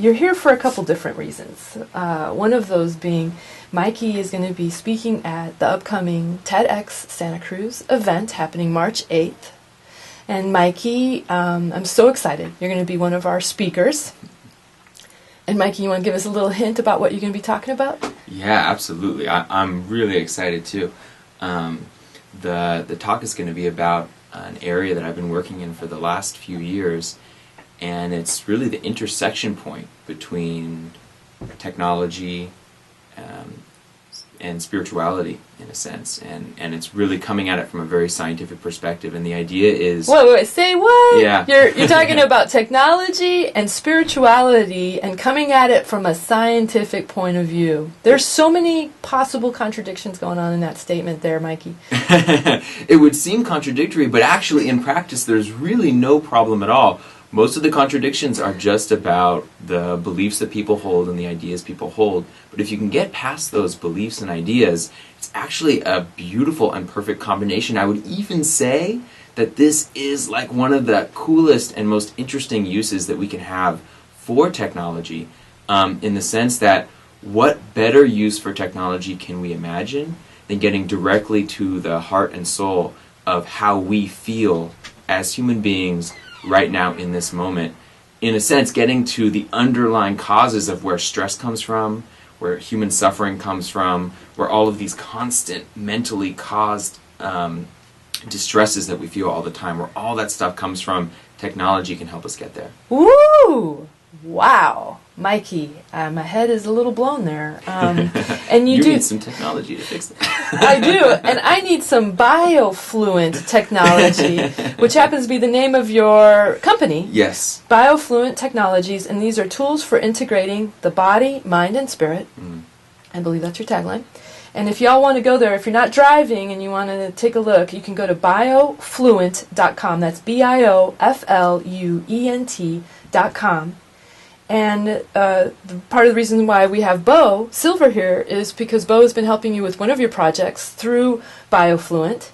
you're here for a couple different reasons. One of those being Mikey is going to be speaking at the upcoming TEDx Santa Cruz event happening March 8th. And Mikey, I'm so excited. You're going to be one of our speakers. And Mikey, you want to give us a little hint about what you're going to be talking about? Yeah, absolutely. I'm really excited too. The talk is going to be about an area that I've been working in for the last few years, and it's really the intersection point between technology and spirituality, in a sense, and it's really coming at it from a very scientific perspective. And the idea is... Wait, say what? Yeah. You're talking about technology and spirituality and coming at it from a scientific point of view. There's so many possible contradictions going on in that statement there, Mikey. It would seem contradictory, but actually in practice there's really no problem at all. Most of the contradictions are just about the beliefs that people hold and the ideas people hold. But if you can get past those beliefs and ideas, it's actually a beautiful and perfect combination. I would even say that this is like one of the coolest and most interesting uses that we can have for technology, in the sense that what better use for technology can we imagine than getting directly to the heart and soul of how we feel as human beings right now in this moment. In a sense, getting to the underlying causes of where stress comes from, where human suffering comes from, where all of these constant mentally caused distresses that we feel all the time, where all that stuff comes from. Technology can help us get there. Woo! Wow. Mikey, my head is a little blown there. And you need some technology to fix it. I do, and I need some BioFluent Technology, which happens to be the name of your company. Yes. BioFluent Technologies, and these are tools for integrating the body, mind, and spirit. I believe that's your tagline. And if y'all want to go there, if you're not driving and you want to take a look, you can go to biofluent.com. That's BIOFLUENT.com. And part of the reason why we have Beau Silver here is because Beau has been helping you with one of your projects through BioFluent.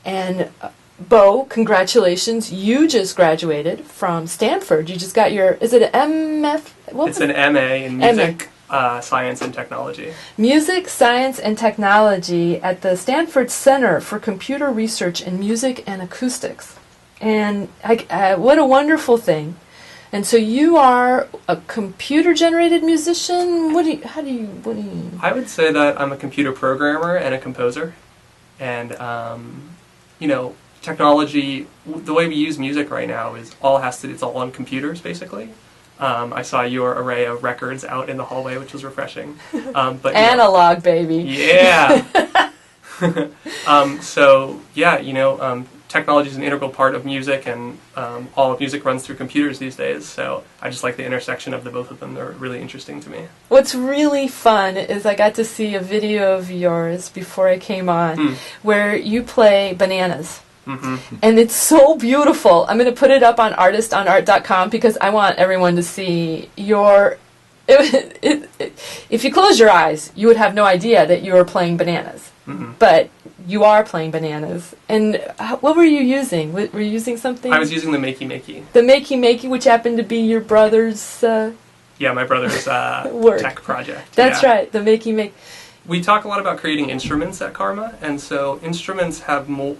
And Beau, congratulations, you just graduated from Stanford. You just got your, is it an MF? It's an MA in Music, Science, and Technology. Music, Science, and Technology at the Stanford Center for Computer Research in Music and Acoustics. And what a wonderful thing. And so you are a computer-generated musician? What do you... I would say that I'm a computer programmer and a composer. And, technology, the way we use music right now is it's all on computers, basically. I saw your array of records out in the hallway, which was refreshing. But analog, baby. Yeah. Technology is an integral part of music, and all of music runs through computers these days, so I just like the intersection of the both of them. They're really interesting to me. What's really fun is I got to see a video of yours before I came on where you play bananas. Mm-hmm. And it's so beautiful. I'm going to put it up on artistonart.com because I want everyone to see your... if you close your eyes, you would have no idea that you were playing bananas. Mm-hmm. But you are playing bananas. And what were you using? Were you using something? I was using the Makey Makey. The Makey Makey, which happened to be your brother's... my brother's tech project. That's right, the Makey Makey. We talk a lot about creating instruments at Karma, and so instruments have more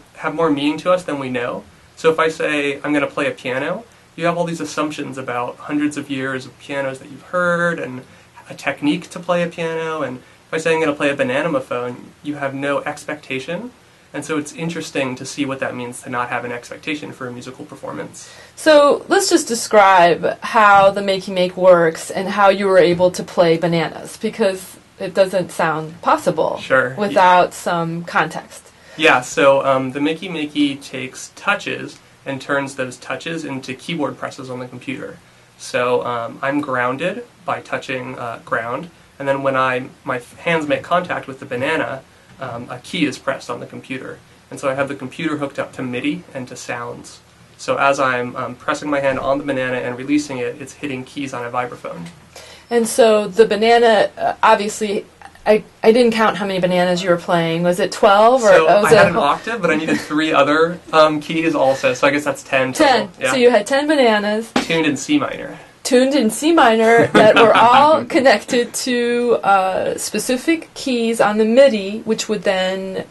meaning to us than we know. So if I say, I'm going to play a piano, you have all these assumptions about hundreds of years of pianos that you've heard, and a technique to play a piano, and if I say I'm going to play a bananamophone, you have no expectation, and so it's interesting to see what that means to not have an expectation for a musical performance. So let's just describe how the Makey Make works and how you were able to play bananas, because it doesn't sound possible without some context. Yeah, so the Makey Makey takes touches and turns those touches into keyboard presses on the computer. So I'm grounded by touching ground, and then when my hands make contact with the banana, a key is pressed on the computer. And so I have the computer hooked up to MIDI and to sounds. So as I'm pressing my hand on the banana and releasing it, it's hitting keys on a vibraphone. And so the banana, obviously, I didn't count how many bananas you were playing. Was it 12? So I had an octave, but I needed 3 other keys also, so I guess that's 10 total. 10. Yeah. So you had 10 bananas. Tuned in C minor. tuned in C minor that were all connected to specific keys on the MIDI, which would then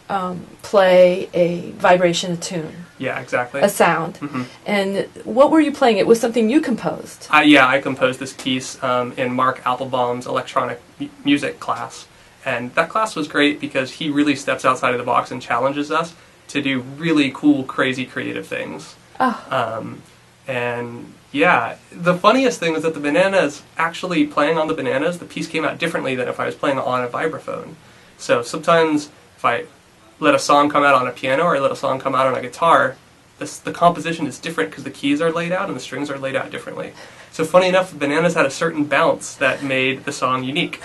play a vibration, a tune, Yeah, exactly. a sound. Mhm. And what were you playing? It was something you composed. I composed this piece in Mark Applebaum's electronic music class. And that class was great because he really steps outside of the box and challenges us to do really cool, crazy, creative things. Oh. And yeah, the funniest thing was that the bananas, actually playing on the bananas, the piece came out differently than if I was playing on a vibraphone. So sometimes if I let a song come out on a piano or I let a song come out on a guitar, the composition is different because the keys are laid out and the strings are laid out differently. So funny enough, the bananas had a certain bounce that made the song unique.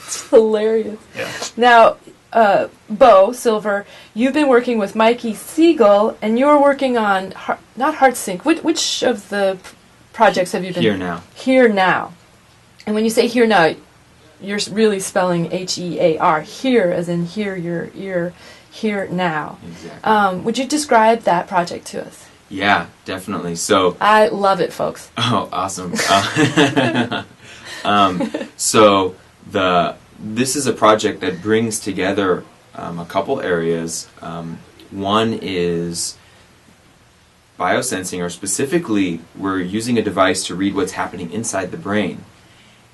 It's hilarious. Yeah. Now, Beau Silver, you've been working with Mikey Siegel, and you're working on, not Heartsynch, which of the projects have you been? Here Now. Here Now. And when you say here now, you're really spelling H-E-A-R, here as in hear your ear, here now. Exactly. Would you describe that project to us? Yeah, definitely. So. I love it, folks. Oh, awesome. This is a project that brings together a couple areas. One is biosensing, or specifically, we're using a device to read what's happening inside the brain.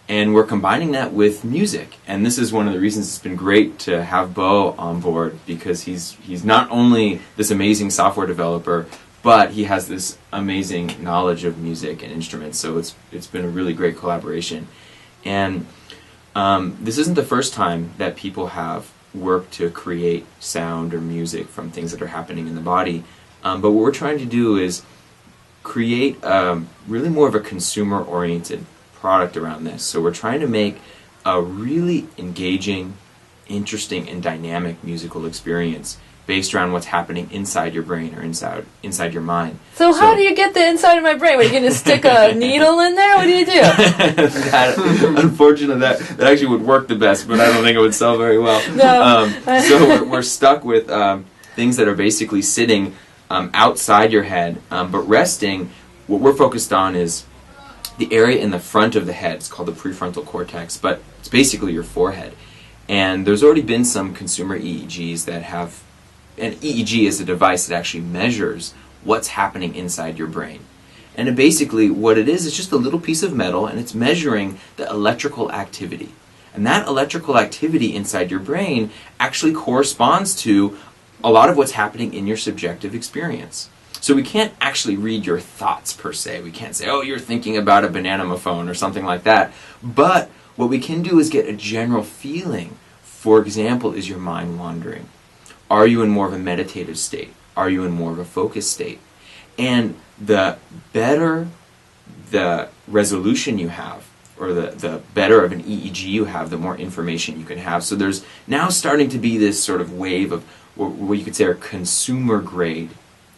And we're combining that with music. And this is one of the reasons it's been great to have Beau on board, because he's not only this amazing software developer, but he has this amazing knowledge of music and instruments. So it's been a really great collaboration. And this isn't the first time that people have worked to create sound or music from things that are happening in the body. But what we're trying to do is create really more of a consumer-oriented product around this. So we're trying to make a really engaging, interesting, and dynamic musical experience based around what's happening inside your brain or inside your mind. So how do you get the inside of my brain? Are you going to stick a needle in there? What do you do? Unfortunately, that actually would work the best, but I don't think it would sell very well. No. So we're stuck with things that are basically sitting outside your head, but resting. What we're focused on is the area in the front of the head. It's called the prefrontal cortex, but it's basically your forehead. And there's already been some consumer EEGs that have. An EEG is a device that actually measures what's happening inside your brain. And basically what it is just a little piece of metal, and it's measuring the electrical activity. And that electrical activity inside your brain actually corresponds to a lot of what's happening in your subjective experience. So we can't actually read your thoughts per se. We can't say, oh, you're thinking about a banana phone or something like that. But what we can do is get a general feeling. For example, is your mind wandering? Are you in more of a meditative state? Are you in more of a focused state? And the better the resolution you have, or the better of an EEG you have, the more information you can have. So there's now starting to be this sort of wave of what you could say are consumer-grade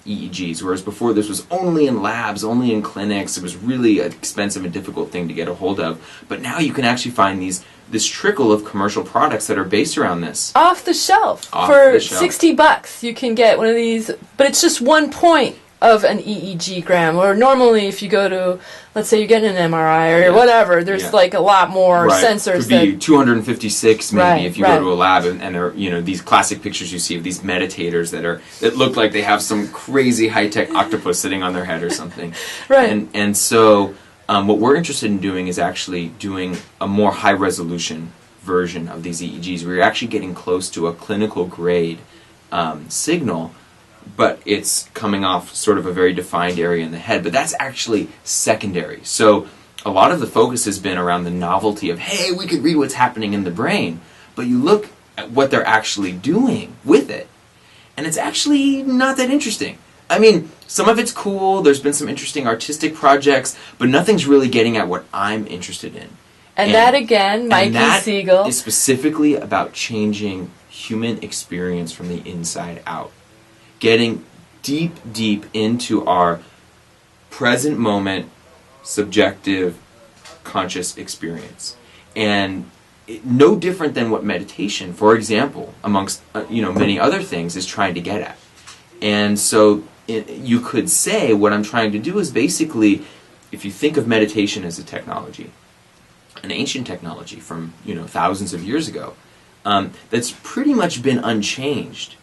EEGs, whereas before this was only in labs, only in clinics. It was really an expensive and difficult thing to get a hold of. But now you can actually find this trickle of commercial products that are based around this. Off the shelf. For $60 you can get one of these, but it's just 1 point of an EEG gram. Or normally if you go to, let's say you're getting an MRI or whatever, there's like a lot more sensors. It could be 256 maybe if you go to a lab, and there are these classic pictures you see of these meditators that look like they have some crazy high-tech octopus sitting on their head or something. Right. And so what we're interested in doing is actually doing a more high-resolution version of these EEGs. We're actually getting close to a clinical grade signal, but it's coming off sort of a very defined area in the head. But that's actually secondary. So a lot of the focus has been around the novelty of, hey, we could read what's happening in the brain. But you look at what they're actually doing with it, and it's actually not that interesting. I mean, some of it's cool, there's been some interesting artistic projects, but nothing's really getting at what I'm interested in. And that again, Mikey Siegel, is specifically about changing human experience from the inside out. Getting deep, deep into our present moment, subjective, conscious experience. And no different than what meditation, for example, amongst many other things, is trying to get at. And so you could say what I'm trying to do is basically if you think of meditation as a technology, an ancient technology from thousands of years ago, that's pretty much been unchanged.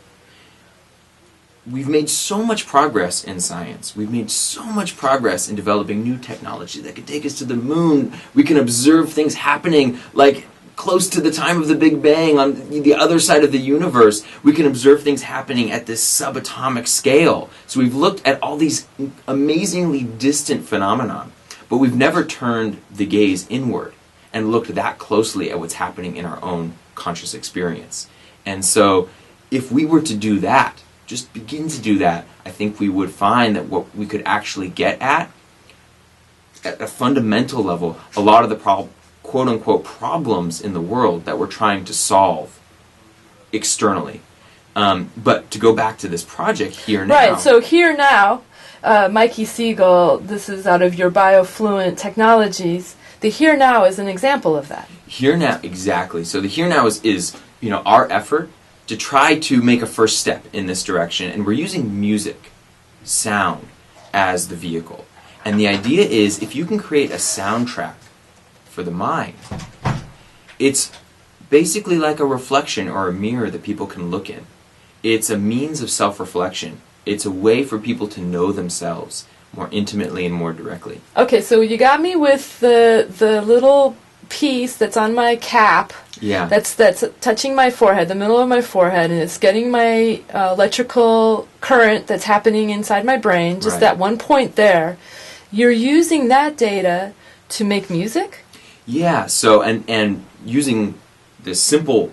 We've made so much progress in science. We've made so much progress in developing new technology that could take us to the moon. We can observe things happening like close to the time of the Big Bang on the other side of the universe. We can observe things happening at this subatomic scale. So we've looked at all these amazingly distant phenomena, but we've never turned the gaze inward and looked that closely at what's happening in our own conscious experience. And so if we were to do that, just begin to do that, I think we would find that what we could actually get at a fundamental level, a lot of the quote-unquote problems in the world that we're trying to solve externally. But to go back to this project here now. Right, so here now, Mikey Siegel, this is out of your BioFluent Technologies. The here now is an example of that. Here now, exactly. So the here now is our effort to try to make a first step in this direction, and we're using music, sound, as the vehicle. And the idea is, if you can create a soundtrack for the mind, it's basically like a reflection or a mirror that people can look in. It's a means of self-reflection. It's a way for people to know themselves more intimately and more directly. Okay, so you got me with the little piece that's on my cap. Yeah. That's touching my forehead, the middle of my forehead, and it's getting my electrical current that's happening inside my brain, just Right. that one point there. You're using that data to make music? Yeah, so, and using this simple,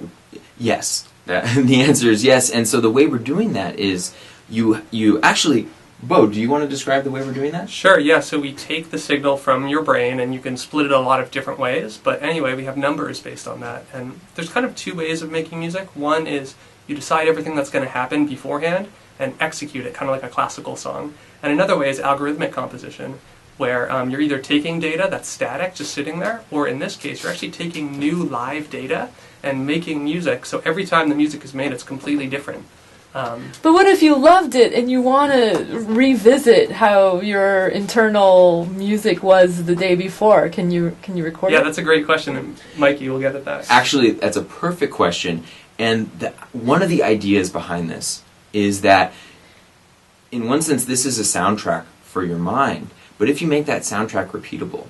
yes, the answer is yes. And so the way we're doing that is you actually, Beau, do you want to describe the way we're doing that? Sure, yeah. So we take the signal from your brain, and you can split it a lot of different ways. But anyway, we have numbers based on that. And there's kind of two ways of making music. One is you decide everything that's going to happen beforehand and execute it, kind of like a classical song. And another way is algorithmic composition, where you're either taking data that's static, just sitting there, or in this case, you're actually taking new live data and making music. So every time the music is made, it's completely different. But what if you loved it and you want to revisit how your internal music was the day before? Can you record it? Yeah, that's a great question, and Mikey will get at that. Actually, that's a perfect question. And one of the ideas behind this is that, in one sense, this is a soundtrack for your mind. But if you make that soundtrack repeatable,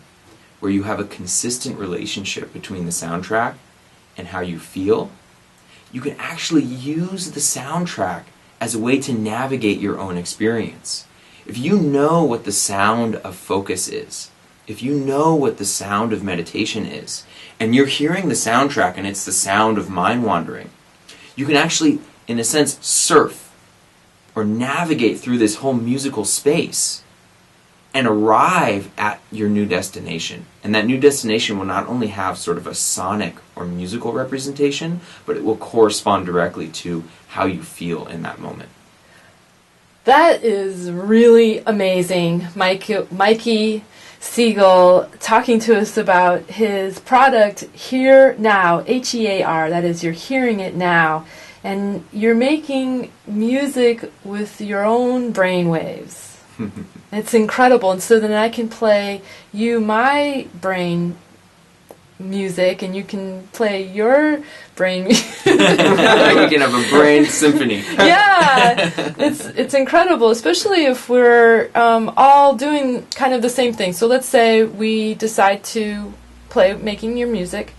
where you have a consistent relationship between the soundtrack and how you feel, you can actually use the soundtrack as a way to navigate your own experience. If you know what the sound of focus is, if you know what the sound of meditation is, and you're hearing the soundtrack and it's the sound of mind wandering, you can actually, in a sense, surf or navigate through this whole musical space and arrive at your new destination. And that new destination will not only have sort of a sonic or musical representation, but it will correspond directly to how you feel in that moment. That is really amazing. Mikey Siegel talking to us about his product, Hear Now, H-E-A-R, that is, you're hearing it now. And you're making music with your own brainwaves. It's incredible. And so then I can play you my brain music, and you can play your brain music. We can have a brain symphony. Yeah, it's incredible, especially if we're all doing kind of the same thing. So let's say we decide to play making your music,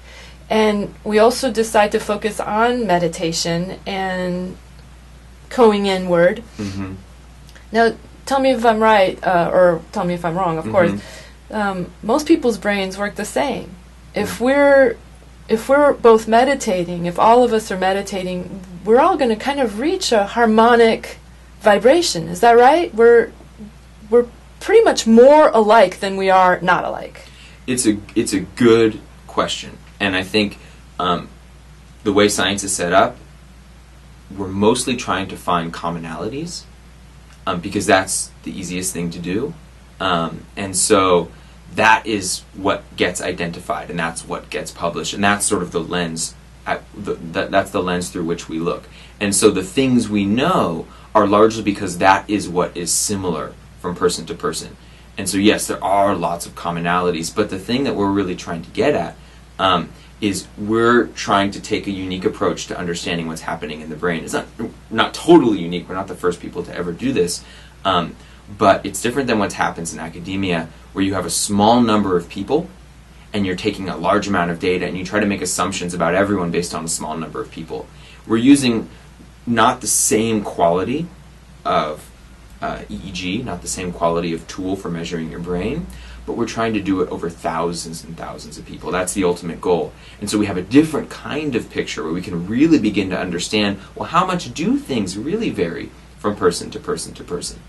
and we also decide to focus on meditation and going inward. Mm-hmm. Now, tell me if I'm right, or tell me if I'm wrong, of course. Most people's brains work the same. If we're both meditating, if all of us are meditating, we're all going to kind of reach a harmonic vibration. Is that right? We're pretty much more alike than we are not alike. It's a good question, and I think the way science is set up, we're mostly trying to find commonalities. Because that's the easiest thing to do. And so that is what gets identified, and that's what gets published, and that's sort of the lens, that's the lens through which we look. And so the things we know are largely because that is what is similar from person to person. And so yes, there are lots of commonalities, but the thing that we're really trying to get at is we're trying to take a unique approach to understanding what's happening in the brain. It's not totally unique. We're not the first people to ever do this, but it's different than what happens in academia, where you have a small number of people and you're taking a large amount of data and you try to make assumptions about everyone based on a small number of people. We're using not the same quality of EEG, not the same quality of tool for measuring your brain, but we're trying to do it over thousands and thousands of people. That's the ultimate goal. And so we have a different kind of picture where we can really begin to understand, well, how much do things really vary from person to person to person?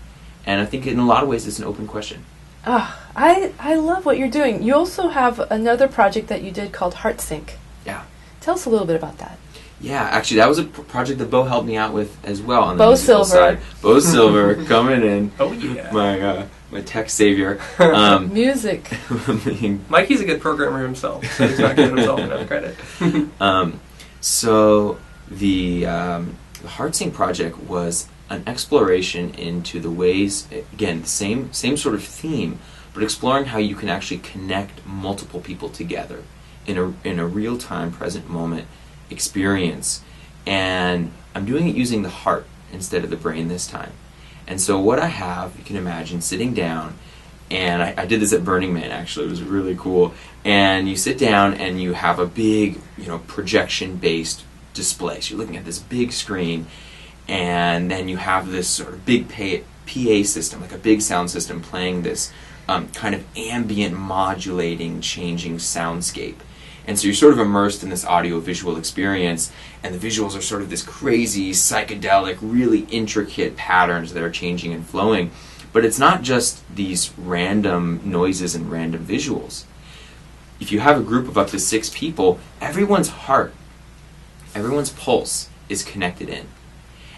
And I think in a lot of ways it's an open question. I love what you're doing. You also have another project that you did called Heartsynch. Yeah. Tell us a little bit about that. Yeah, actually, that was a project that Beau helped me out with as well on the Beau musical Silver. side. Beau Silver coming in. Oh yeah. My tech savior. Music. Mikey's a good programmer himself, so he's not giving himself enough credit. So the Heartsynch project was an exploration into the ways, again, the same sort of theme, but exploring how you can actually connect multiple people together in a real-time, present moment experience. And I'm doing it using the heart instead of the brain this time. And so what I have, you can imagine, sitting down, and I did this at Burning Man, actually. It was really cool. And you sit down and you have a big, projection-based display. So you're looking at this big screen, and then you have this sort of big PA system, like a big sound system, playing this kind of ambient, modulating, changing soundscape. And so you're sort of immersed in this audio-visual experience, and the visuals are sort of this crazy, psychedelic, really intricate patterns that are changing and flowing. But it's not just these random noises and random visuals. If you have a group of up to 6 people, everyone's heart, everyone's pulse is connected in.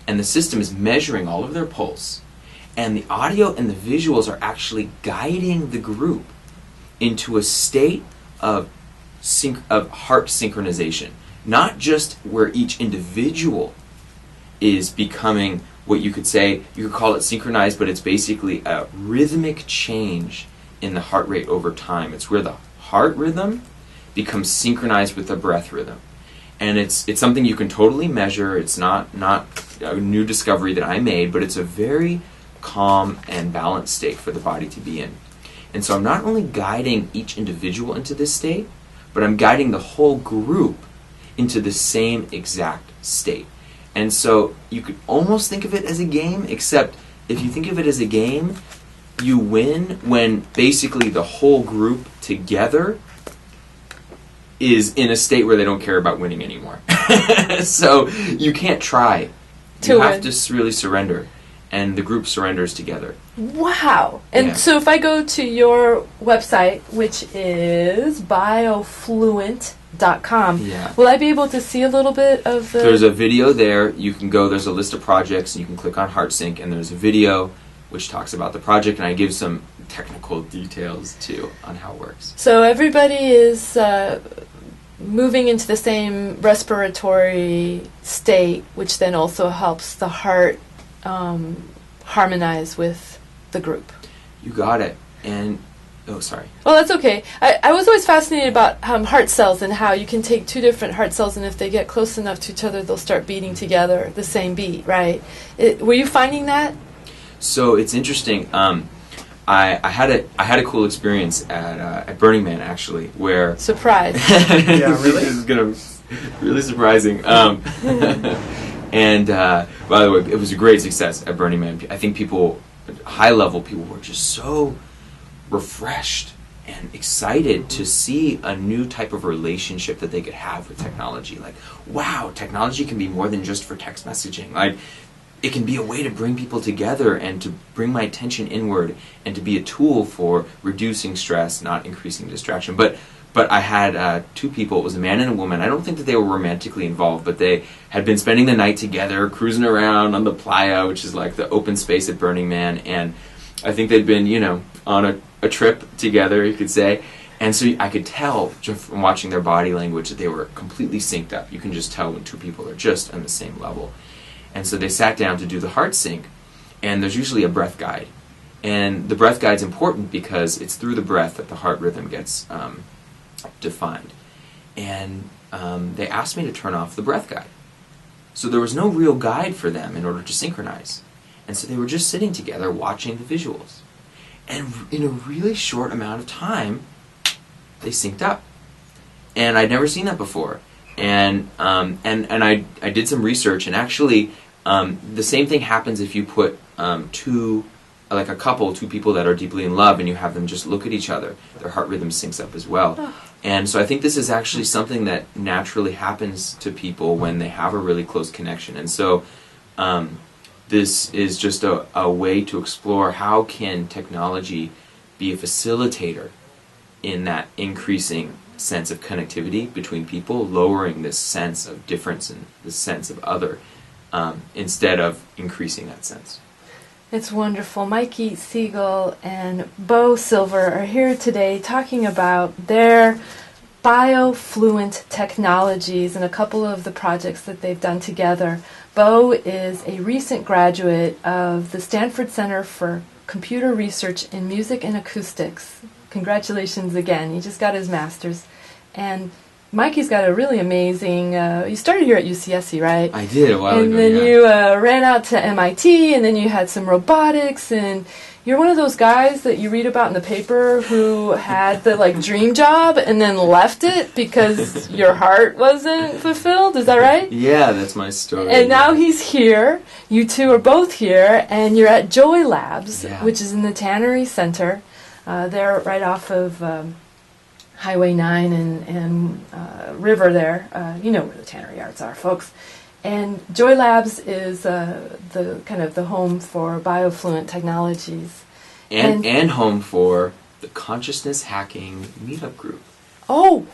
And the system is measuring all of their pulse. And the audio and the visuals are actually guiding the group into a state of heart synchronization, not just where each individual is becoming what you could call it synchronized, but it's basically a rhythmic change in the heart rate over time. It's where the heart rhythm becomes synchronized with the breath rhythm. And it's something you can totally measure. It's not a new discovery that I made, but it's a very calm and balanced state for the body to be in. And so I'm not only guiding each individual into this state, but I'm guiding the whole group into the same exact state. And so you could almost think of it as a game, except if you think of it as a game, you win when basically the whole group together is in a state where they don't care about winning anymore. So you can't try. You have to really surrender. And the group surrenders together. Wow. And so if I go to your website, which is biofluent.com, will I be able to see a little bit of the... There's a video there. You can go, there's a list of projects, and you can click on Heartsynch, and there's a video which talks about the project, and I give some technical details, too, on how it works. So everybody is moving into the same respiratory state, which then also helps the heart harmonize with the group. You got it. And oh, sorry. Well, that's okay. I was always fascinated about heart cells and how you can take 2 different heart cells, and if they get close enough to each other, they'll start beating together the same beat, right? Were you finding that? So it's interesting. I had a cool experience at Burning Man, actually, where Surprise. Yeah, really? This is really surprising. And by the way, it was a great success at Burning Man. I think high-level people were just so refreshed and excited to see a new type of relationship that they could have with technology. Like, wow, technology can be more than just for text messaging. Like, it can be a way to bring people together and to bring my attention inward and to be a tool for reducing stress, not increasing distraction. But I had 2 people. It was a man and a woman. I don't think that they were romantically involved, but they had been spending the night together, cruising around on the playa, which is like the open space at Burning Man. And I think they'd been, on a trip together, you could say. And so I could tell just from watching their body language that they were completely synced up. You can just tell when 2 people are just on the same level. And so they sat down to do the Heartsynch, and there's usually a breath guide. And the breath guide's important because it's through the breath that the heart rhythm gets defined. And they asked me to turn off the breath guide. So there was no real guide for them in order to synchronize. And so they were just sitting together watching the visuals. And in a really short amount of time, they synced up. And I'd never seen that before. And I did some research, and actually the same thing happens if you put two people that are deeply in love, and you have them just look at each other. Their heart rhythm syncs up as well. Oh. And so I think this is actually something that naturally happens to people when they have a really close connection. And so this is just a way to explore how can technology be a facilitator in that increasing sense of connectivity between people, lowering this sense of difference and this sense of other, instead of increasing that sense. It's wonderful. Mikey Siegel and Beau Silver are here today talking about their BioFluent Technologies and a couple of the projects that they've done together. Beau is a recent graduate of the Stanford Center for Computer Research in Music and Acoustics. Congratulations again. He just got his master's. And Mikey's got a really amazing, you started here at UCSC, right? I did a while ago, and then you ran out to MIT, and then you had some robotics, and you're one of those guys that you read about in the paper who had the dream job and then left it because your heart wasn't fulfilled. Is that right? Yeah, that's my story. And now he's here. You two are both here, and you're at Joy Labs, which is in the Tannery Center. They're right off of Highway 9 and River there. You know where the Tannery Arts are, folks. And Joy Labs is the kind of the home for BioFluent Technologies. And home for the Consciousness Hacking Meetup Group. Oh!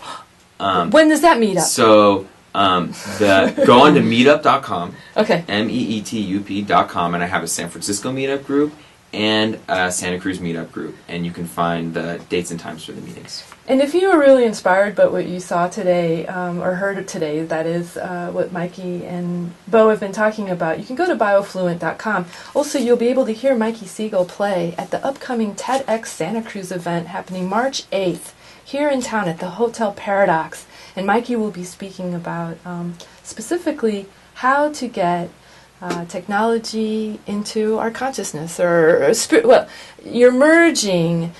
When does that meet up? So go on to meetup.com. Okay. meetup.com, and I have a San Francisco meetup group and a Santa Cruz meetup group, and you can find the dates and times for the meetings. And if you were really inspired by what you saw today, or heard today, that is what Mikey and Beau have been talking about, you can go to biofluent.com. Also, you'll be able to hear Mikey Siegel play at the upcoming TEDx Santa Cruz event happening March 8th here in town at the Hotel Paradox. And Mikey will be speaking about specifically how to get technology into our consciousness, or you're merging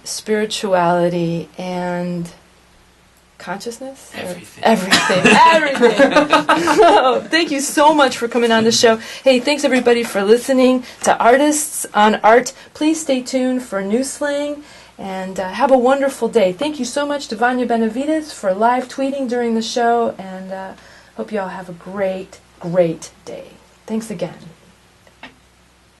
spirituality and consciousness. Everything. Oh, thank you so much for coming on the show. Hey, thanks everybody for listening to Artists on Art. Please stay tuned for New Slang, and have a wonderful day. Thank you so much to Vanya Benavides for live tweeting during the show, and hope you all have a great day. Thanks again.